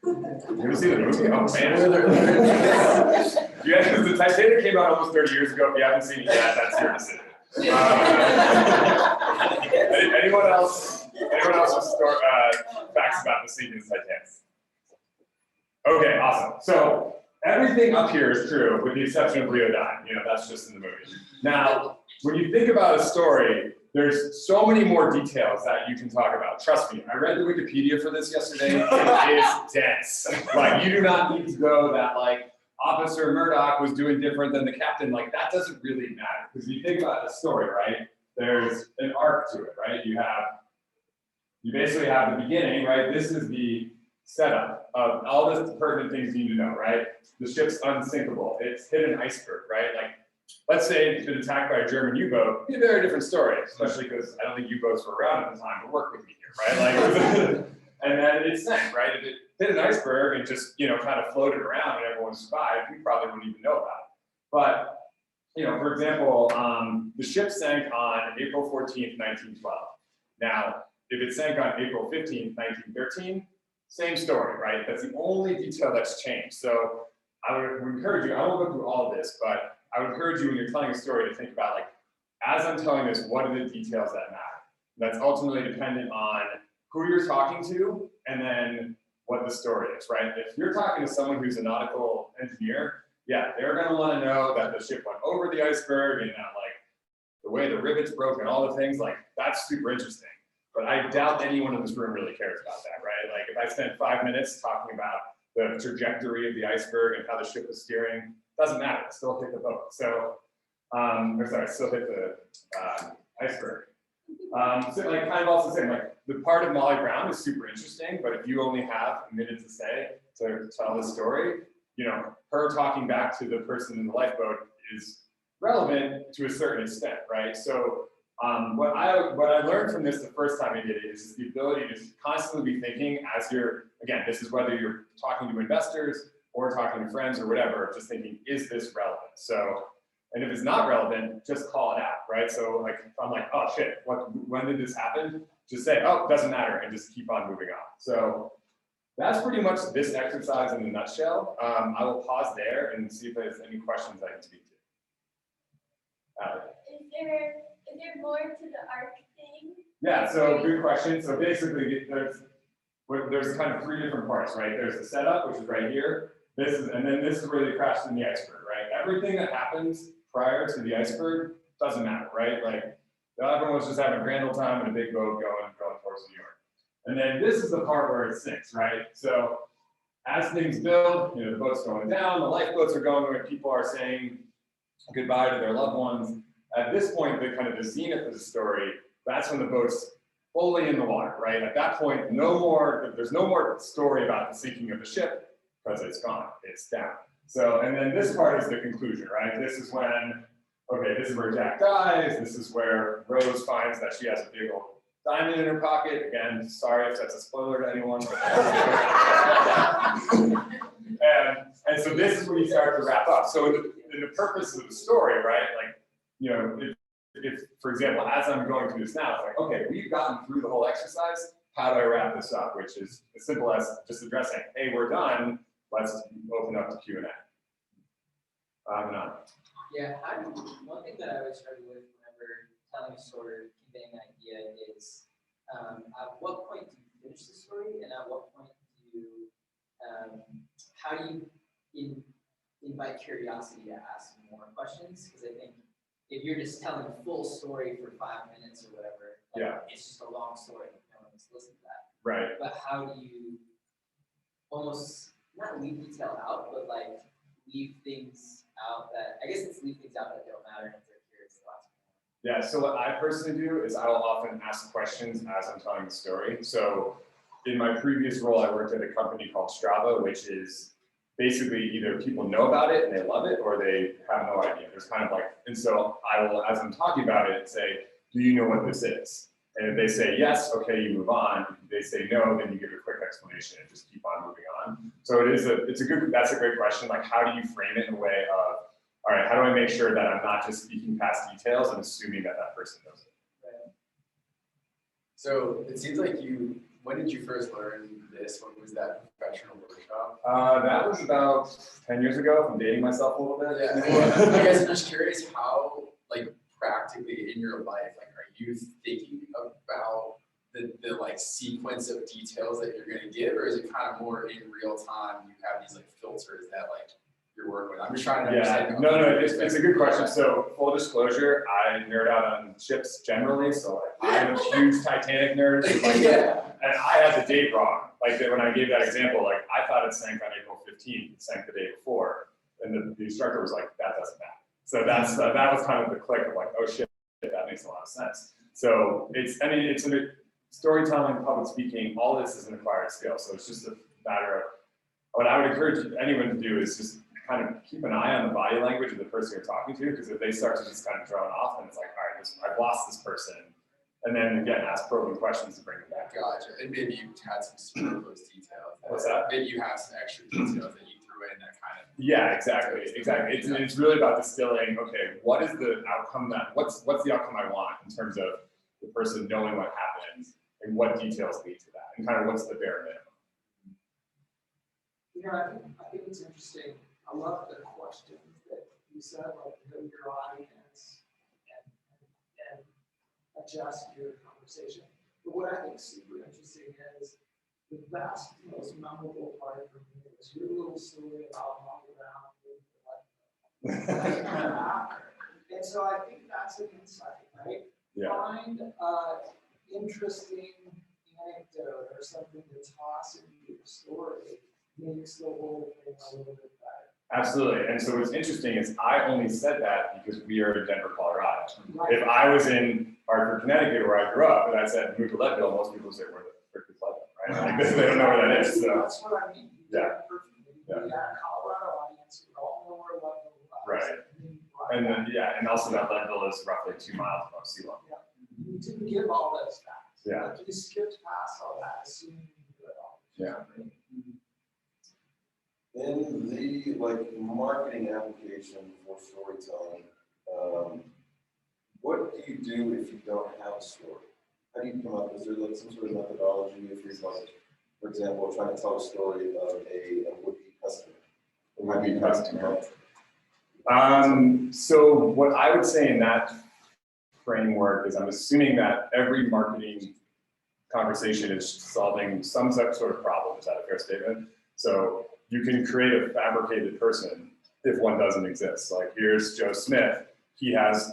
You ever see the movie? Oh, man. Yeah, because the Titanic came out almost 30 years ago. If you haven't seen it yet, that's your decision. Anyone else with facts about the sinking of the Titanic? Okay, awesome. So everything up here is true, with the exception of Leo dying. You know, that's just in the movie. Now, when you think about a story, there's so many more details that you can talk about. Trust me, I read the Wikipedia for this yesterday. It is dense. Like, you do not need to go that, like, Officer Murdoch was doing different than the captain. Like, that doesn't really matter. Because you think about the story, right? There's an arc to it, right? You basically have the beginning, right? This is the setup of all the pertinent things you need to know, right? The ship's unsinkable. It's hit an iceberg, right? Like, let's say it's been attacked by a German U-boat, it'd be a very different story, especially because I don't think U-boats were around at the time to work with me here, right? Like, and then it sank, right? If it hit an iceberg and just, you know, kind of floated around and everyone survived, we probably wouldn't even know about it. But, you know, for example, the ship sank on April 14th, 1912. Now, if it sank on April 15th, 1913, same story, right? That's the only detail that's changed. So I would encourage you, I won't go through all of this, but I would encourage you when you're telling a story to think about, like, as I'm telling this, what are the details that matter? That's ultimately dependent on who you're talking to and then what the story is, right? If you're talking to someone who's a nautical engineer, yeah, they're gonna wanna know that the ship went over the iceberg and that, like, the way the rivets broke and all the things, like, that's super interesting. But I doubt anyone in this room really cares about that, right? Like, if I spent 5 minutes talking about the trajectory of the iceberg and how the ship was steering, doesn't matter, it still hit the boat. So, or sorry, still hit the iceberg. So like kind of also saying, like, the part of Molly Brown is super interesting, but if you only have a minute to say to tell the story, you know, her talking back to the person in the lifeboat is relevant to a certain extent, right? So what I learned from this the first time I did it is the ability to constantly be thinking as you're, again, this is whether you're talking to investors or talking to friends or whatever, just thinking, is this relevant? So, and if it's not relevant, just call it out, right? So like, if I'm like, oh shit, when did this happen? Just say, oh, it doesn't matter, and just keep on moving on. So that's pretty much this exercise in a nutshell. I will pause there and see if there's any questions I can speak to. Is there more to the arc thing? Yeah, so good question. So basically, there's kind of 3 different parts, right? There's the setup, which is right here. And then this is where they crashed in the iceberg, right? Everything that happens prior to the iceberg doesn't matter, right? Like, everyone was just having a grand old time in a big boat going towards New York. And then this is the part where it sinks, right? So as things build, you know, the boat's going down, the lifeboats are going where people are saying goodbye to their loved ones. At this point, the kind of the zenith of the story, that's when the boat's fully in the water, right? At that point, there's no more story about the sinking of the ship because it's gone, it's down. So, and then this part is the conclusion, right? This is when, okay, this is where Jack dies. This is where Rose finds that she has a big old diamond in her pocket. Again, sorry if that's a spoiler to anyone. and so this is when you start to wrap up. So in the purpose of the story, right? Like, you know, if for example, as I'm going through this now, it's like, okay, we've gotten through the whole exercise. How do I wrap this up? Which is as simple as just addressing, hey, we're done. Let's open up to Q&A. Yeah, one thing that I always struggle with whenever telling a story or conveying an idea is at what point do you finish the story, and at what point do you, how do you invite curiosity to ask more questions? Because I think if you're just telling a full story for 5 minutes or whatever, like, yeah, it's just a long story. No one wants to listen to that. Right. But how do you almost not leave detail out, but like leave things out that, I guess it's leave things out that don't matter if they're curious to ask more. Yeah, so what I personally do is I will often ask questions as I'm telling the story. So in my previous role, I worked at a company called Strava, which is basically either people know about it and they love it, or they have no idea. There's kind of like, and so I will, as I'm talking about it, say, do you know what this is? And if they say yes, okay, you move on. If they say no, then you give a quick explanation and just keep on moving on. So that's a great question. Like, how do you frame it in a way of, all right, how do I make sure that I'm not just speaking past details and assuming that that person knows it? Right. So it seems like when did you first learn this? When was that professional workshop? That was about 10 years ago, if I'm dating myself a little bit. Yeah. Well, I guess I'm just curious how, like, practically in your life, like, are you thinking about the like sequence of details that you're going to give, or is it kind of more in real time? You have these like filters that like you're working with. I'm just trying to understand. No, it's a good question. So full disclosure, I nerd out on ships generally. So like, I'm a huge Titanic nerd. Like, yeah. And I had the date wrong. Like when I gave that example, like I thought it sank on April 15th. It sank the day before, and the instructor was like, "That doesn't matter." So that was kind of the click of like, "Oh shit, that makes a lot of sense." So it's a storytelling, public speaking, all this is an acquired skill. So it's just a matter of what I would encourage anyone to do is just kind of keep an eye on the body language of the person you're talking to, because if they start to just kind of drone off, then it's like, all right, I've lost this person. And then again, ask probing questions to bring them back. Gotcha. And maybe you had some superfluous details. What's that? Maybe you have some extra details that you threw in that kind of. Yeah, exactly. It's really about distilling, okay, what is the outcome what's the outcome I want in terms of the person knowing what happened and what details lead to that, and kind of what's the bare minimum. I think it's interesting. I love the questions that you said, like know your audience and adjust your conversation. But what I think is super interesting is the best, most memorable part for me was your little story about Mom around and so I think that's an insight, right? Yeah. Find an interesting anecdote or something to toss into your story makes the whole thing a little bit better. Absolutely. And so what's interesting is I only said that because we are in Denver, Colorado. Right. If I was in Hartford, Connecticut, where I grew up, and I said move to Leadville, most people say, where the frick is Leadville, right? Like, they don't know where that is. So That's what I mean. yeah. We got a Colorado audience, we all know where Leadville is. Right. And then, yeah, and also that Leadville is roughly 2 miles above sea level. Yeah. You didn't give all those facts. Yeah. Like you skipped past all that, assuming you knew it all. Yeah. In the marketing application for storytelling, what do you do if you don't have a story? How do you come up? Is there some sort of methodology if you're for example, trying to tell a story of a would-be customer? Would-be customer. So what I would say in that framework is I'm assuming that every marketing conversation is solving some sort of problem. Is that a fair statement? So you can create a fabricated person if one doesn't exist. Like here's Joe Smith, he has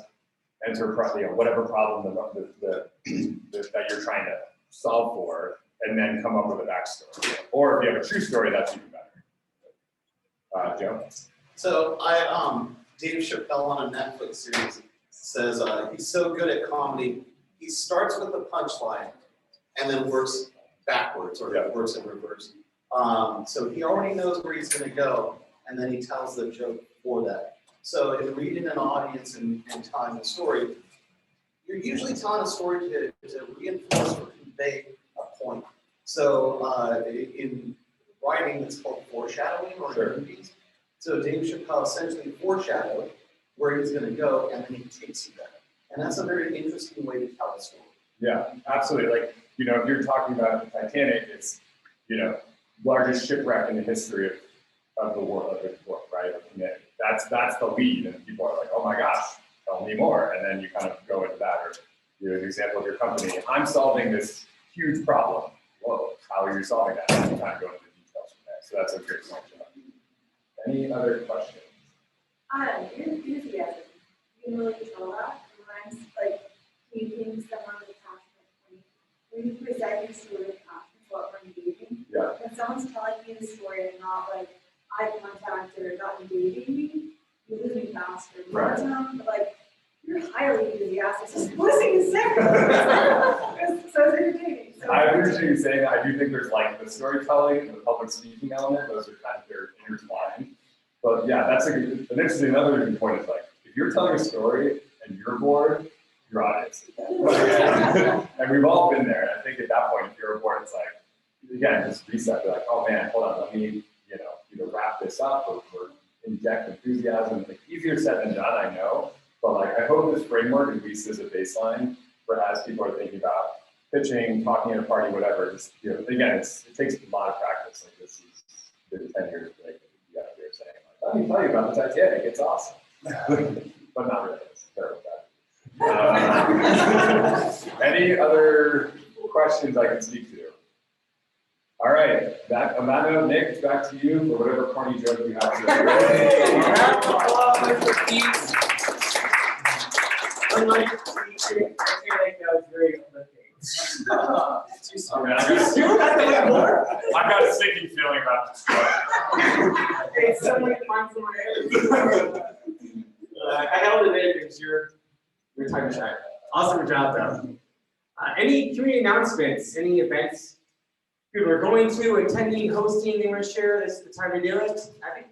enterprise, whatever problem that you're trying to solve for, and then come up with a backstory. Or if you have a true story, that's even better. Joe? So Dave Chappelle on a Netflix series says he's so good at comedy, he starts with a punchline and then works backwards or works in reverse. So he already knows where he's going to go, and then he tells the joke for that. So in reading an audience and telling a story, you're usually telling a story to reinforce or convey a point. So in writing, it's called foreshadowing or in movies. So Dave Chappelle essentially foreshadowed where he's going to go, and then he takes you there. And that's a very interesting way to tell a story. Yeah, absolutely. Like, if you're talking about the Titanic, it's, largest shipwreck in the history of the world, right? That's the lead, and people are like, oh my gosh, tell me more. And then you kind of go into that, or an example of your company. I'm solving this huge problem. Whoa, how are you solving that? And you kind of go into the details from there. So that's a great point. Any other questions? Your enthusiasm, you can really control that. Sometimes, communicating someone with passion. When you present your story with passion, it's a lot more engaging. Yeah. When someone's telling you the story and not eye contact or not engaging me, you lose me faster. Right. But you're highly enthusiastic. So listening is sick. So it's entertaining. So I appreciate you saying that. I do think there's the storytelling and the public speaking element, those are they're intertwined. But yeah, that's an interesting, another good point is if you're telling a story and you're bored, your audience is bored. And we've all been there. And I think at that point, if you're bored, it's again, just reset. Be like, oh man, hold on, let me, either wrap this up or inject enthusiasm. Easier said than done, I know. But I hope this framework at least is a baseline for as people are thinking about pitching, talking at a party, whatever. Just, again, it takes a lot of practice. This is been 10 years. You got here saying, let me tell you about the Titanic. It's awesome, but not really. It's terrible. Any other questions I can speak to? All right, Amanda, Nick, it's back to you for whatever corny joke you have to. Unlike I feel like that was very I've got a sinking feeling about this. Okay, someone find someone. I held it in because your time to shine. Awesome job, though. Any community announcements? Any events people are going to, attending, hosting? They want to share? This is the time to do it. Abby?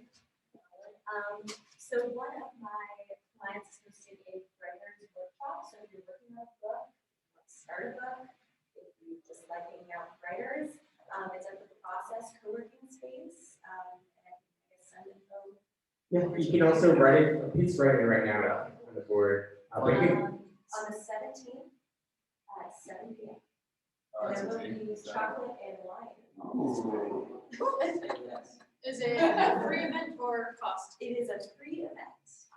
So one of my clients hosted a writer's workshop. So if you're working on a book, let's start a book. If you just like hanging out with writers, it's up to the process co-working space. And I guess send info. Yeah, you can also write it. He's writing it right now on the board. On the 17th at 7 p.m. And they're going to use chocolate and wine. Is it a free event or cost? It is a free event.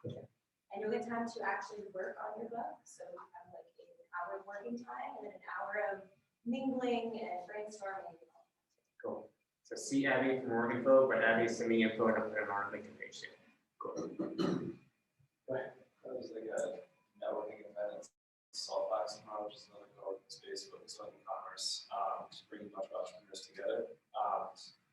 And you'll get time to actually work on your book. So you have like an hour of working time and then an hour of mingling and brainstorming. Cool. So see Abby from Oregon Folk, but Abby's sending me info and I'll put it on our LinkedIn page too. Cool. Go ahead. That was like a networking event at Saltbox tomorrow, which is another co-working space focused on e-commerce, just bringing a bunch of entrepreneurs together.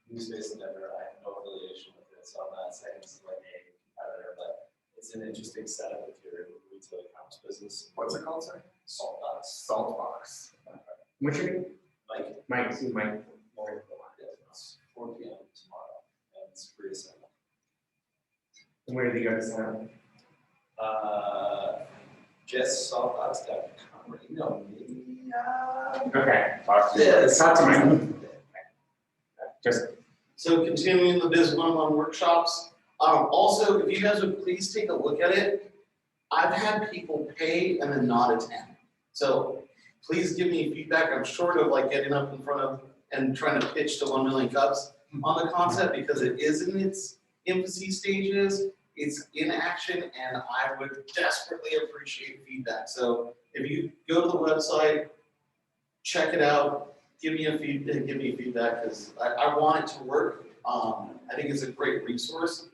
New space endeavor, I have no affiliation with it, so I'm not saying this is like a competitor, but it's an interesting setup if you're in the retail e-commerce business. What's it called, sorry? Saltbox. Saltbox. What's your name? Mike. Mike, see Mike. It's 4 p.m. tomorrow, and it's free to sign up. And where do you go to sign up? Just saltbox.com. You know me. Okay. Talk to Yes. Talk to Mike. Just. So continuing the Biz 101 workshops. Also, if you guys would please take a look at it. I've had people pay and then not attend. So please give me feedback. I'm short of like getting up in front of and trying to pitch to 1 million cups on the concept because it is in its infancy stages. It's in action and I would desperately appreciate feedback. So if you go to the website, check it out, give me feedback because I want it to work. I think it's a great resource,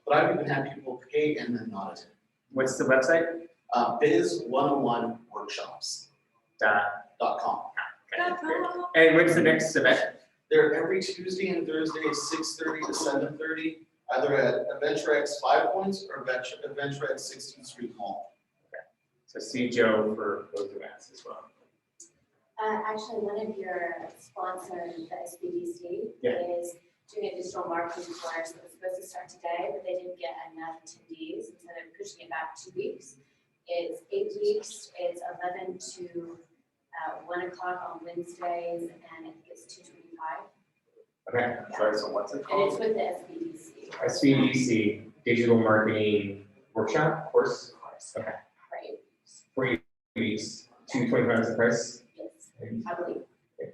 but I've even had people pay and then not attend. What's the website? Biz 101 workshops.com. And when's the next event? They're every Tuesday and Thursday, 6:30 to 7:30, either at Adventurex 5 Points or Adventurex 16th Street Mall. Okay. So see Joe for both events as well. Actually, one of your sponsors, the SBDC, is doing a digital marketing course that was supposed to start today, but they didn't get enough attendees, and so they're pushing it back 2 weeks. It's 8 weeks. It's 11 to 1 o'clock on Wednesdays, and I think it's 2:25. Okay. Sorry, so what's it And called? it's with the SBDC. SBDC Digital Marketing Workshop course. Okay. Right. 4 weeks, $225 the price. Yes, And I believe.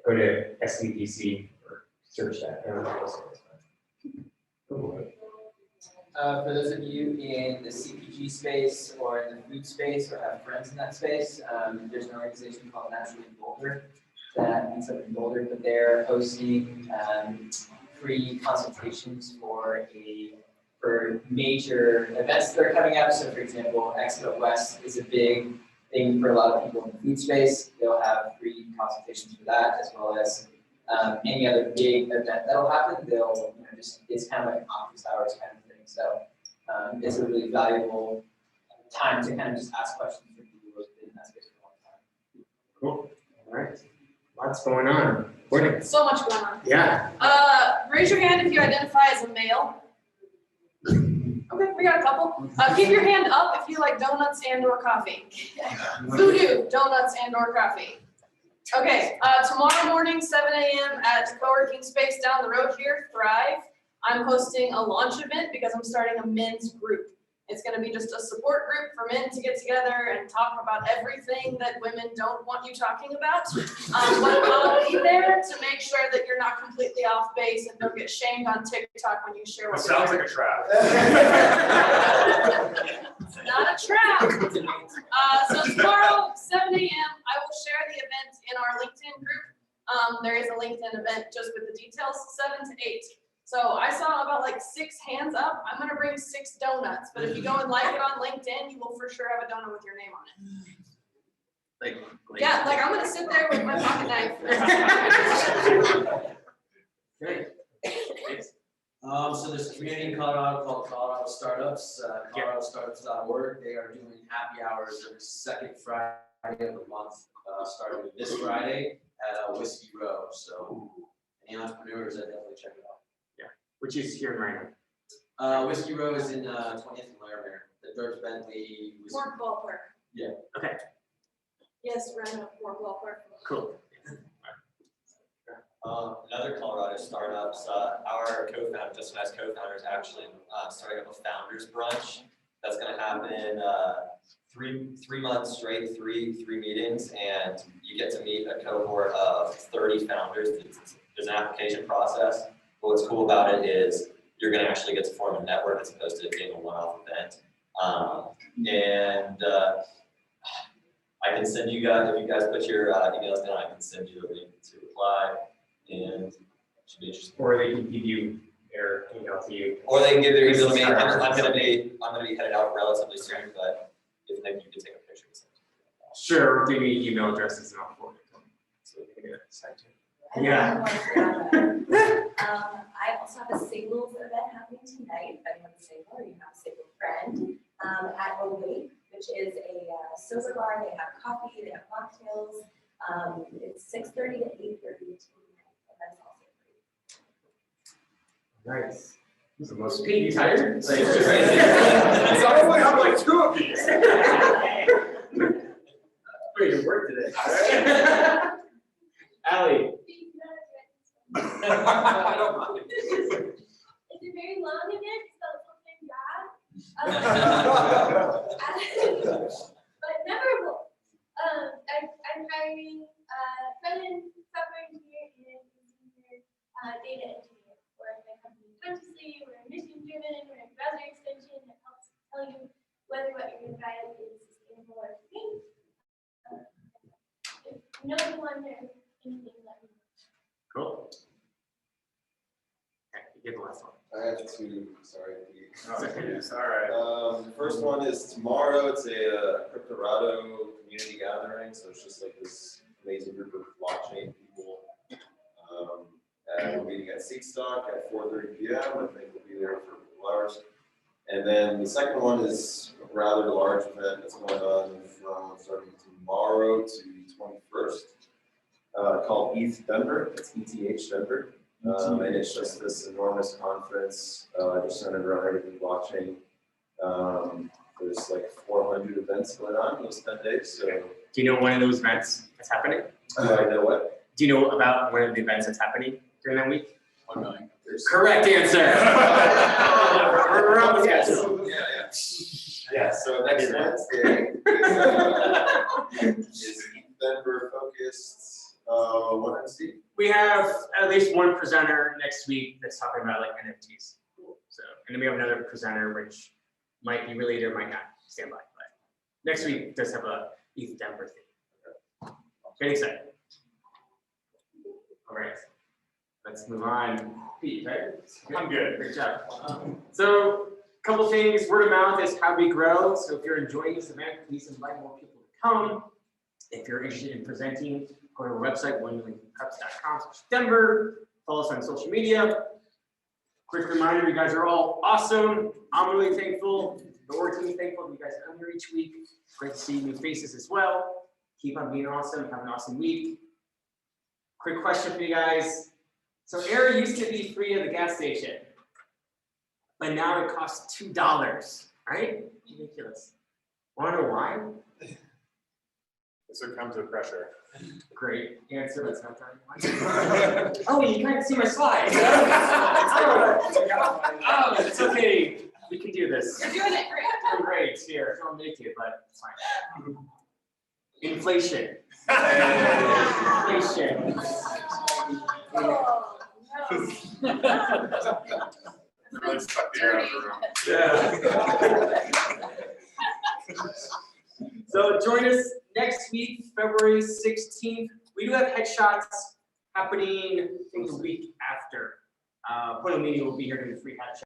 go to SBDC or search that. For those of you in the CPG space or in the food space or have friends in that space, there's an organization called Naturally Boulder that meets up in Boulder, but they're hosting free consultations for major events that are coming up. So for example, Expo West is a big thing for a lot of people in the food space. They'll have free consultations for that, as well as any other big event that'll happen. They'll, it's kind of like office hours kind of thing. So it's a really valuable time to kind of just ask questions for people who have been in that space for a long time. Cool. All right. Lots going on. Morning. So much going on. Yeah. Raise your hand if you identify as a male. Okay, we got a couple. Keep your hand up if you like donuts and/or coffee. Voodoo, donuts and/or coffee. Okay, tomorrow morning, 7 a.m. at the co-working space down the road here, Thrive. I'm hosting a launch event because I'm starting a men's group. It's going to be just a support group for men to get together and talk about everything that women don't want you talking about. But I'll be there to make sure that you're not completely off base and don't get shamed on TikTok when you share what That sounds like a trap. It's not a trap. So tomorrow, 7 a.m., I will share the event in our LinkedIn group. There is a LinkedIn event just with the details, 7 to 8. So I saw about like 6 hands up. I'm gonna bring 6 donuts, but if you go and like it on LinkedIn, you will for sure have a donut with your name on it. Yeah, like I'm gonna sit there with my pocket knife. Great. So there's a community in Colorado called Colorado Startups, coloradostartups.org. They are doing happy hours every second Friday of the month, starting with this Friday at Whiskey Row. So any entrepreneurs, I definitely check it out. Which is here in Rhino. Whiskey Row is in 20th and Larimer, the Dirk Bentley. More ballpark. Yeah. Okay. Yes, Rhino, more ballpark. Cool. Another Colorado startups, our co-founder, just as co-founders, actually starting up a founders brunch. That's going to happen three months straight, three meetings, and you get to meet a cohort of 30 founders. There's an application process. But what's cool about it is you're going to actually get to form a network as opposed to it being a one-off event. I can send you guys, if you guys put your emails down, I can send you a link to apply, and it should be interesting. Or they can give you their email to you. Or they can give their email to me. I'm gonna be headed out relatively soon, but if maybe you could take a picture. Sure, give me email addresses and I'll forward it to them. So they can get it sent to you. Yeah. I also have a singles event happening tonight. If you have a single or you have a single friend, at Awake, which is a sober bar. They have coffee, they have cocktails. It's 6:30 to 8:30 tonight, and that's also free. Nice. This is the most Pete, you tired? Like, so I only have like 2 of these. Wait, you work today. Allie. I don't mind. It's a very long event, so something bad. But memorable. I'm hiring front-end software engineer and senior data engineer for my company. Consciously, we're mission-driven, we're a browser extension that helps tell you whether what you're going to buy is sustainable or green. If you know anyone or anything, let me know. Cool. Okay, you get the last one. I have 2, sorry. It's all right. First one is tomorrow. It's a Cryptorado community gathering. So it's just like this amazing group of blockchain people. We're meeting at Seatstock at 4:30 p.m. I think we'll be there for a couple hours. And then the second one is a rather large event that's going on from starting tomorrow to the 21st, called ETH Denver. It's ETH Denver. And it's just this enormous conference just centered around everything blockchain. There's like 400 events going on those 10 days. So, do you know one of those events that's happening? I know what? Do you know about one of the events that's happening during that week? 1 million. Correct answer. We're almost yes. Yeah, so next Wednesday is ETH Denver focused 1MC. We have at least one presenter next week that's talking about like NFTs. So, and then we have another presenter which might be related or might not. Stand by. But next week does have a ETH Denver theme. Getting excited. All right, let's move on. Pete, right? I'm good. Great job. So, a couple things. Word of mouth is how we grow. So, if you're enjoying this event, please invite more people to come. If you're interested in presenting, go to our website, 1millioncups.com/Denver. Follow us on social media. Quick reminder, you guys are all awesome. I'm really thankful. The org team is thankful you guys come here each week. Great to see new faces as well. Keep on being awesome. Have an awesome week. Quick question for you guys. So air used to be free at the gas station, but now it costs $2, right? Ridiculous. Want to know why? It succumbed to pressure. Great answer. That's not very much. Oh, you can't see my slide. Oh, it's okay. We can do this. You're doing it great. I'm great here. I'll make it, but it's fine. Inflation. Inflation. Let's tuck the air out of the room. Yeah. So join us next week, February 16th. We do have headshots happening, I think, the week after. Point of meeting will be here doing free headshots.